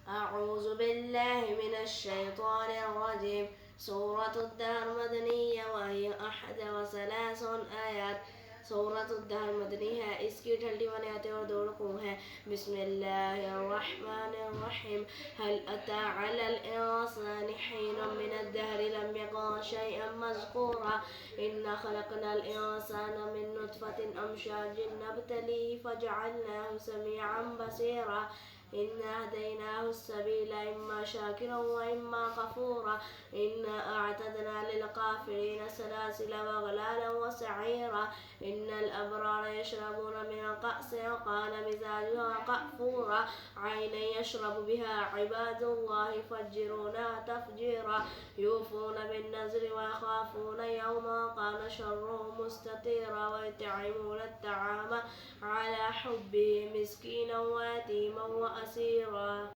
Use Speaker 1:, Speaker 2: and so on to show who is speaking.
Speaker 1: أعوذ بالله من الشيطان الرجيم. سورة الدهر مدنية وهي 31 آيات. سورة الدهر مدنی ہے، اس کی 31 آیتیں اور 2 رکوع ہیں۔ بسم اللہ الرحمن الرحیم۔ هل أتى على الإنسان حين من الدهر لم يكن شيئا مذكورا إنا خلقنا الإنسان من نطفة أمشاج نبتليه فجعلناه سميعا بصيرا إنا هديناه السبيل إما شاكرا وإما كفورا إنا أعتدنا للكافرين سلاسل وأغلالا وسعيرا إن الأبرار يشربون من كأس كان مزاجها كافورا عينا يشرب بها عباد الله يفجرونها تفجيرا يوفون بالنذر ويخافون يوما كان شره مستطيرا ويطعمون الطعام على حبه مسكينا ويتيما وأسيرا